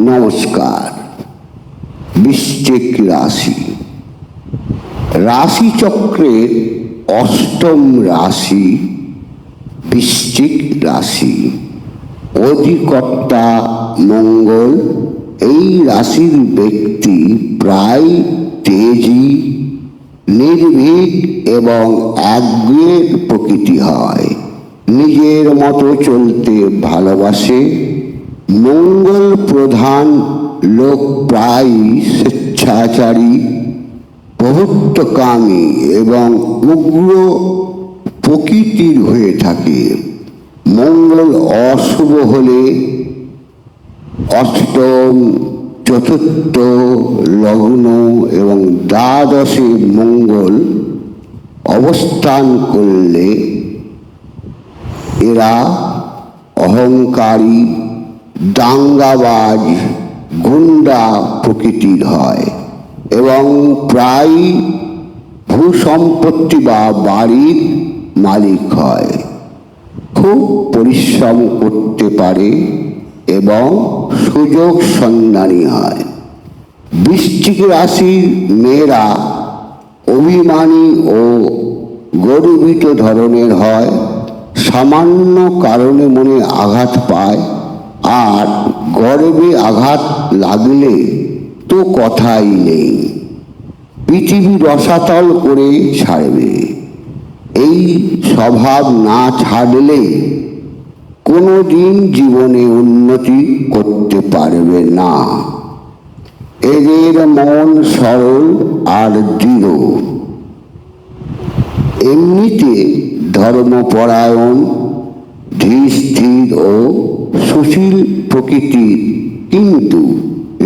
নমস্কার। বৃশ্চিক রাশি রাশিচক্রের অষ্টম রাশি বৃশ্চিক রাশি। অধিকর্তা মঙ্গল। এই রাশির ব্যক্তি প্রায় তেজি, নির্ভীক এবং আগ্রহের প্রকৃতি হয়। নিজের মতো চলতে ভালোবাসে। মঙ্গল প্রধান লোক প্রায় স্বেচ্ছাচারী, প্রভুত্বকামী এবং উগ্র প্রকৃতির হয়ে থাকে। মঙ্গল অশুভ হলে অষ্টম, চতুর্থ, লগ্ন এবং দ্বাদশে মঙ্গল অবস্থান করলে এরা অহংকারী, দাঙ্গাবাজ, গুন্ডা প্রকৃতির হয় এবং প্রায় ভূসম্পত্তি বা বাড়ির মালিক হয়। খুব পরিশ্রম করতে পারে এবং সুযোগ সন্ধানী হয়। বৃশ্চিক রাশির মেয়েরা অভিমানী ও গর্বিত ধরনের হয়। সামান্য কারণে মনে আঘাত পায়, আর গর্বে আঘাত লাগলে তো কথাই নেই, পৃথিবী রসাতল করে ছাড়বে। এই স্বভাব না ছাড়লে কোনো দিন জীবনে উন্নতি করতে পারবে না। এদের মন সরল আর দৃঢ়। এমনিতে ধর্মপরায়ণ, ধীর ও সুশীল প্রকৃতির, কিন্তু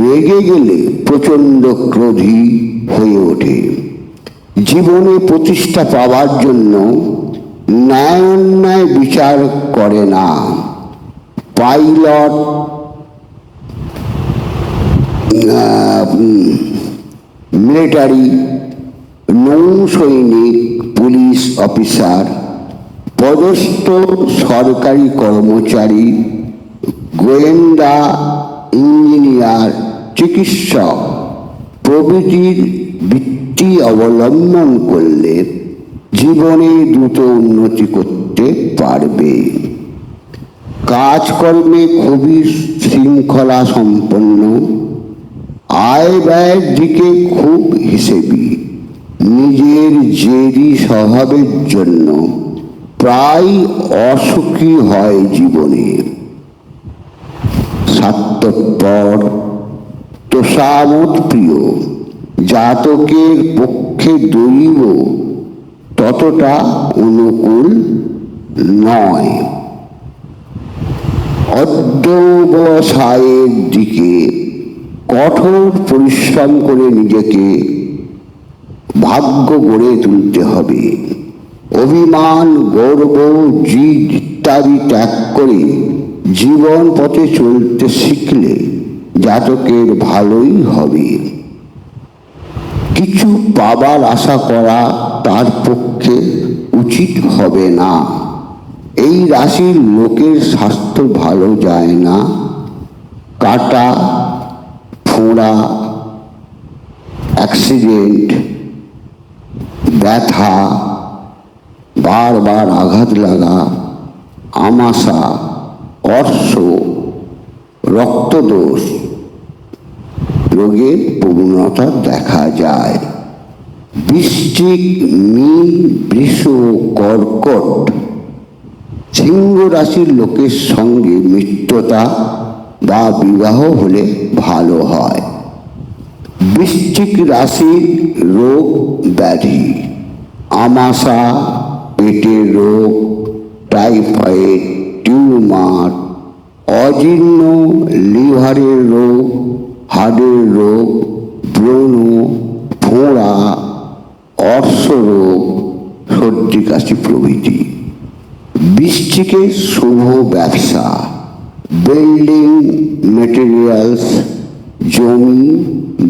রেগে গেলে প্রচণ্ড ক্রোধী হয়ে ওঠে। জীবনে প্রতিষ্ঠা পাওয়ার জন্য ন্যায় অন্যায় বিচার করে না। পাইলট, মিলিটারি, নৌসৈনিক, পুলিশ অফিসার, পদস্থ সরকারি কর্মচারী, গোয়েন্দা, ইঞ্জিনিয়ার, চিকিৎসক প্রভৃতির বৃত্তি অবলম্বন করলে জীবনে দ্রুত উন্নতি করতে পারবে। কাজকর্মে খুবই শৃঙ্খলা সম্পন্ন, আয় ব্যয়ের দিকে খুব হিসেবি। নিজের জেদি স্বভাবের জন্য প্রায় অসুখী হয় জীবনে। স্বার্থপর, তোষামোদ প্রিয়। জাতকের পক্ষে দৈব ততটা অনুকূল নয়। অধ্যবসায়ের দিকে কঠোর পরিশ্রম করে নিজেকে ভাগ্য গড়ে তুলতে হবে। অভিমান, গর্ব, জিদ ইত্যাদি ত্যাগ করে জীবন পথে চলতে শিখলে জাতকের ভালোই হবে। কিছু পাবার আশা করা তার পক্ষে উচিত হবে না। এই রাশির লোকের স্বাস্থ্য ভালো যায় না। কাটা, ফোঁড়া, অ্যাক্সিডেন্ট, ব্যথা, বারবার আঘাত লাগা, আমাশা, অর্শ, রক্তদোষ রোগের প্রবণতা দেখা যায়। বৃশ্চিক, মীন, বৃষ, কর্কট, সিংহ রাশির লোকের সঙ্গে মিত্রতা বা বিবাহ হলে ভালো হয়। বৃশ্চিক রাশির রোগ ব্যাধি: আমাশা, পেটের রোগ, টাইফয়েড, টিউমার, অজীর্ণ, লিভারের রোগ, হার্টের রোগ, ব্রণ, ফোঁড়া, অর্শ রোগ, সর্দি কাশি প্রভৃতি। বৃশ্চিকের শুভ ব্যবসা: বিল্ডিং মেটেরিয়ালস, জমি,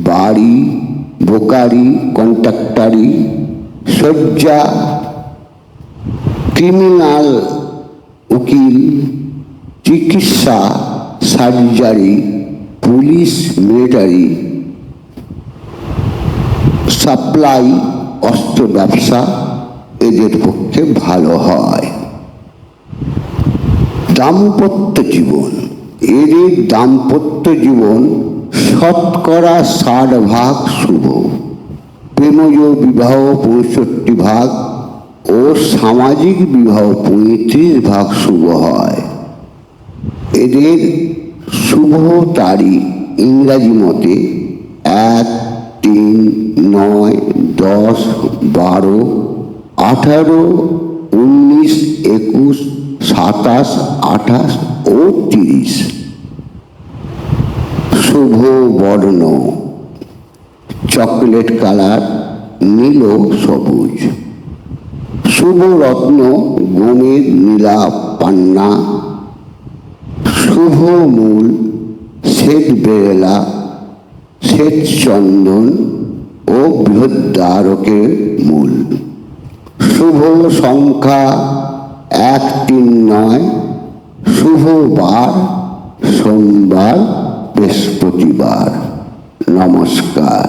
বাড়ি, ব্রোকারি, কন্ট্রাক্টারি, শয্যা, ক্রিমিনাল, উকিল, চিকিৎসা, সার্জারি, পুলিশ মিলিটারি, সাপ্লাই, অস্ত্র ব্যবসা এদের পক্ষে ভালো হয়। দাম্পত্য জীবন, এদের দাম্পত্য জীবন শতকরা 60% শুভ, প্রেমজ বিবাহ 65% ও সামাজিক বিবাহ 35% শুভ হয়। এদের শুভ তারিখ ইংরাজি মতে 1, 3, 9, 10, 12, 18, 19, 21, 27, 28 ও 30। শুভ বর্ণ চকলেট কালার, নীল ও সবুজ। শুভ রত্ন গোমেদ, নীলা, পান্না। শুভ মূল শ্বেত বেরেলা, শ্বেত চন্দন ও বৃহদ্ধারকের মূল। শুভ সংখ্যা 1, 3, 9। শুভ বার সোমবার, বৃহস্পতিবার। নমস্কার।